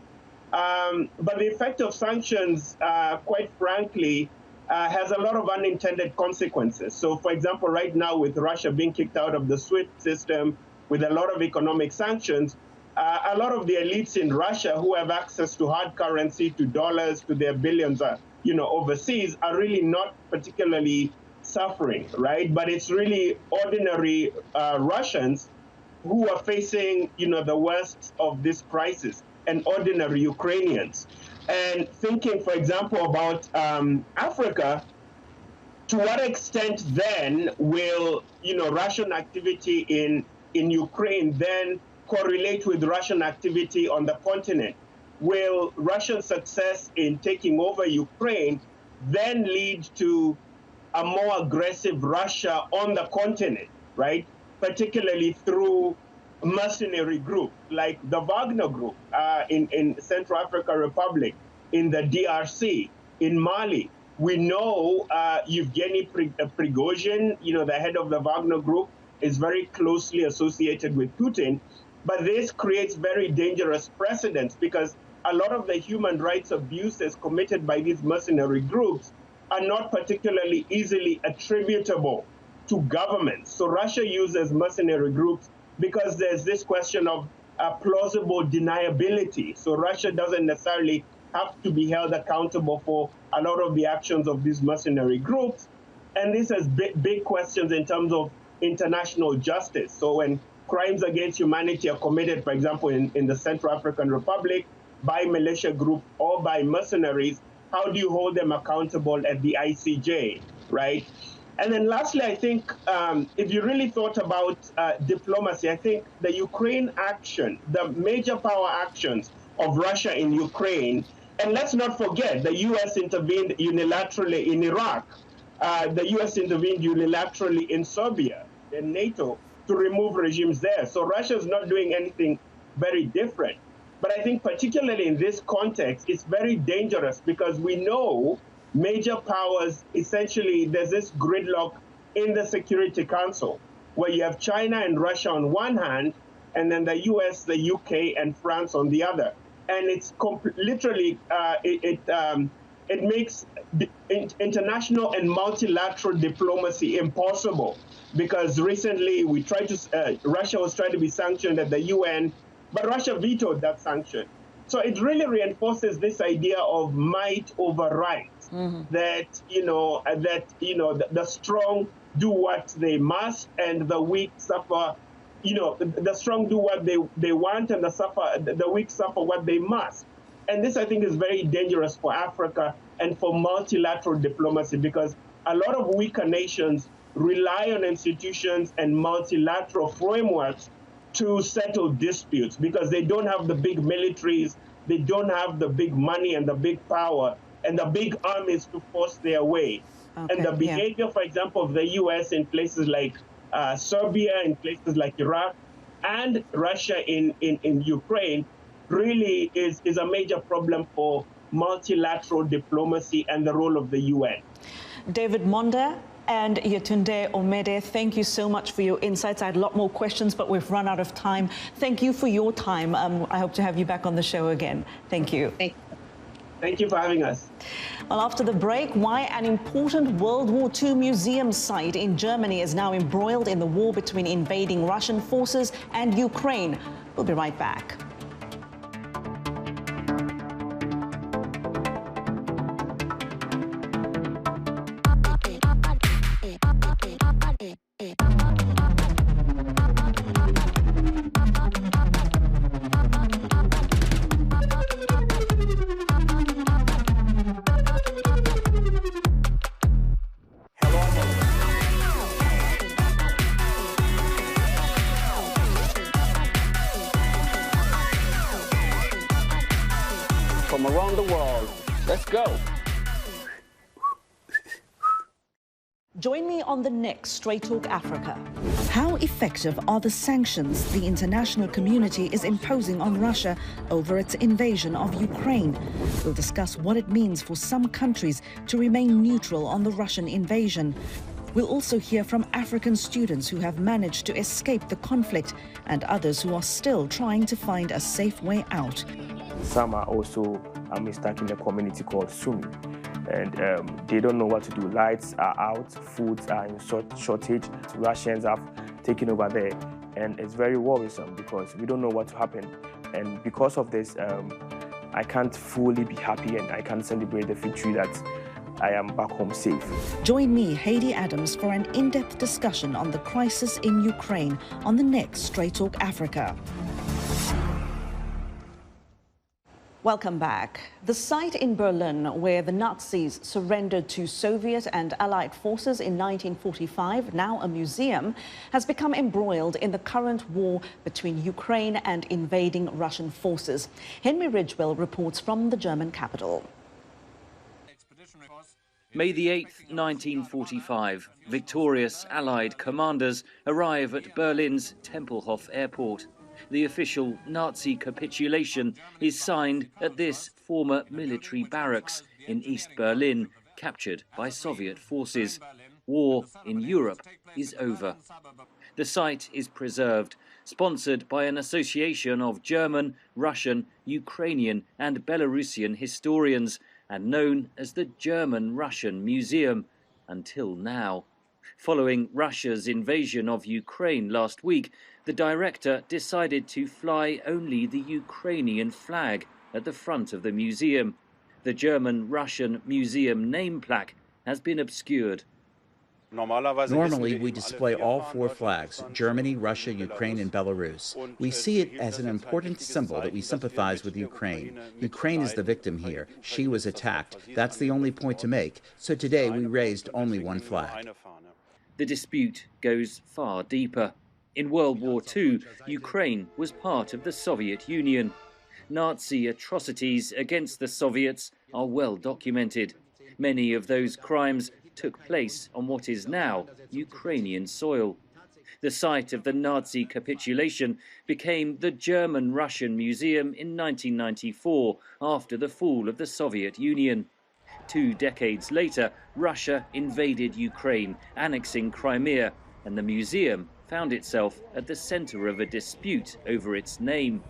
Speaker 17: but the effect of sanctions, quite frankly, has a lot of unintended consequences. So, for example, right now with Russia being kicked out of the SWIFT system, with a lot of economic sanctions, a lot of the elites in Russia who have access to hard currency, to dollars, to their billions, overseas, are really not particularly suffering, right? But it's really ordinary Russians who are facing, the worst of this crisis, and ordinary Ukrainians. And thinking, for example, about Africa, to what extent then will, Russian activity in Ukraine then correlate with Russian activity on the continent? Will Russian success in taking over Ukraine then lead to a more aggressive Russia on the continent, right? Particularly through mercenary group like the Wagner Group in Central African Republic, in the DRC, in Mali. We know Yevgeny Prigozhin, the head of the Wagner Group, is very closely associated with Putin. But this creates very dangerous precedents because a lot of the human rights abuses committed by these mercenary groups are not particularly easily attributable to governments. So Russia uses mercenary groups because there's this question of plausible deniability. So Russia doesn't necessarily have to be held accountable for a lot of the actions of these mercenary groups. And this has big questions in terms of international justice. So when crimes against humanity are committed, for example, in the Central African Republic by militia group or by mercenaries, how do you hold them accountable at the ICJ, right? And then lastly, I think if you really thought about diplomacy, I think the Ukraine action, the major power actions of Russia in Ukraine, and let's not forget, the U.S. intervened unilaterally in Iraq. The U.S. intervened unilaterally in Serbia and NATO to remove regimes there. So Russia is not doing anything very different. But I think particularly in this context, it's very dangerous because we know major powers, essentially, there's this gridlock in the Security Council where you have China and Russia on one hand, and then the US, the UK, and France on the other. And it's literally, it makes international and multilateral diplomacy impossible because recently Russia was trying to be sanctioned at the UN, but Russia vetoed that sanction. So it really reinforces this idea of might over right, that, the strong do what they must and the weak suffer, the strong do what they want and the weak suffer what they must. And this, I think, is very dangerous for Africa and for multilateral diplomacy because a lot of weaker nations rely on institutions and multilateral frameworks to settle disputes because they don't have the big militaries, they don't have the big money and the big power and the big armies to force their way. Okay, and the behavior, for example, of the U.S. in places like Serbia, in places like Iraq, and Russia in Ukraine really is a major problem for multilateral diplomacy and the role of the UN.
Speaker 1: David Monda and Yetunde Omede, thank you so much for your insights. I had a lot more questions, but we've run out of time. Thank you for your time. I hope to have you back on the show again. Thank you.
Speaker 17: Thank you for having us.
Speaker 1: Well, after the break, why an important World War II museum site in Germany is now embroiled in the war between invading Russian forces and Ukraine. We'll be right back.
Speaker 16: From around the world, let's go.
Speaker 1: Join me on the next Straight Talk Africa.
Speaker 18: How effective are the sanctions the international community is imposing on Russia over its invasion of Ukraine? We'll discuss what it means for some countries to remain neutral on the Russian invasion. We'll also hear from African students who have managed to escape the conflict and others who are still trying to find a safe way out.
Speaker 19: Some are also stuck in a community called Sumi, and they don't know what to do. Lights are out, foods are in shortage. Russians have taken over there, and it's very worrisome because we don't know what to happen. And because of this, I can't fully be happy and I can't celebrate the victory that I am back home safe.
Speaker 18: Join me, Haydé Adams, for an in-depth discussion on the crisis in Ukraine on the next Straight Talk Africa.
Speaker 1: Welcome back. The site in Berlin where the Nazis surrendered to Soviet and Allied forces in 1945, now a museum, has become embroiled in the current war between Ukraine and invading Russian forces. Henry Ridgwell reports from the German capital.
Speaker 20: May the 8th, 1945, victorious Allied commanders arrive at Berlin's Tempelhof airport. The official Nazi capitulation is signed at this former military barracks in East Berlin, captured by Soviet forces. War in Europe is over. The site is preserved, sponsored by an association of German, Russian, Ukrainian and Belarusian historians, and known as the German-Russian Museum, until now. Following Russia's invasion of Ukraine last week, the director decided to fly only the Ukrainian flag at the front of the museum. The German-Russian Museum name plaque has been obscured.
Speaker 21: Normally, we display all four flags, Germany, Russia, Ukraine, and Belarus. We see it as an important symbol that we sympathize with Ukraine. Ukraine is the victim here. She was attacked. That's the only point to make. So today, we raised only one flag.
Speaker 20: The dispute goes far deeper. In World War II, Ukraine was part of the Soviet Union. Nazi atrocities against the Soviets are well documented. Many of those crimes took place on what is now Ukrainian soil. The site of the Nazi capitulation became the German-Russian Museum in 1994, after the fall of the Soviet Union. 2 decades later, Russia invaded Ukraine, annexing Crimea, and the museum found itself at the center of a dispute over its name.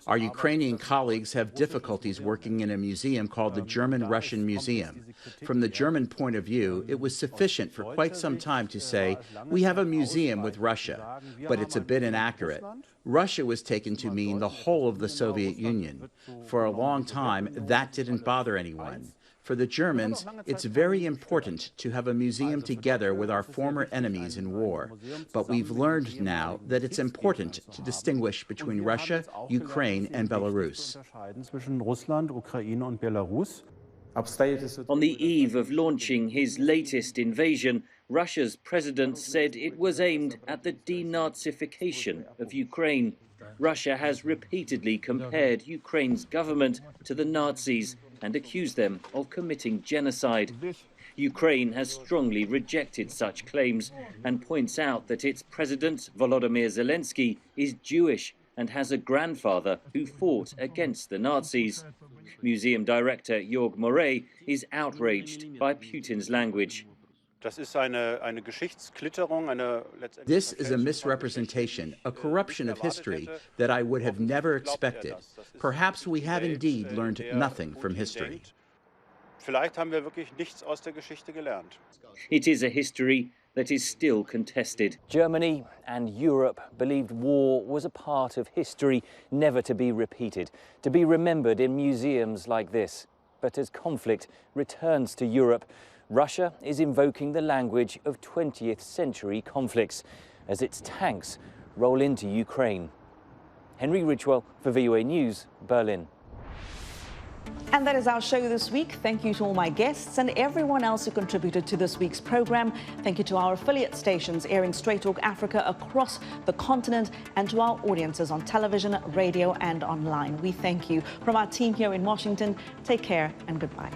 Speaker 21: Our Ukrainian colleagues have difficulties working in a museum called the German-Russian Museum. From the German point of view, it was sufficient for quite some time to say, we have a museum with Russia, but it's a bit inaccurate. Russia was taken to mean the whole of the Soviet Union. For a long time, that didn't bother anyone. For the Germans, it's very important to have a museum together with our former enemies in war. But we've learned now that it's important to distinguish between Russia, Ukraine, and Belarus.
Speaker 20: On the eve of launching his latest invasion, Russia's president said it was aimed at the denazification of Ukraine. Russia has repeatedly compared Ukraine's government to the Nazis and accused them of committing genocide. Ukraine has strongly rejected such claims and points out that its president, Volodymyr Zelensky, is Jewish and has a grandfather who fought against the Nazis. Museum director Jörg Moray is outraged by Putin's language.
Speaker 21: This is a misrepresentation, a corruption of history that I would have never expected. Perhaps we have indeed learned nothing from history.
Speaker 20: It is a history that is still contested. Germany and Europe believed war was a part of history never to be repeated, to be remembered in museums like this. But as conflict returns to Europe, Russia is invoking the language of 20th century conflicts as its tanks roll into Ukraine. Henry Ridgwell for VOA News, Berlin.
Speaker 1: And that is our show this week. Thank you to all my guests and everyone else who contributed to this week's program. Thank you to our affiliate stations airing Straight Talk Africa across the continent, and to our audiences on television, radio and online. We thank you. From our team here in Washington, take care and goodbye.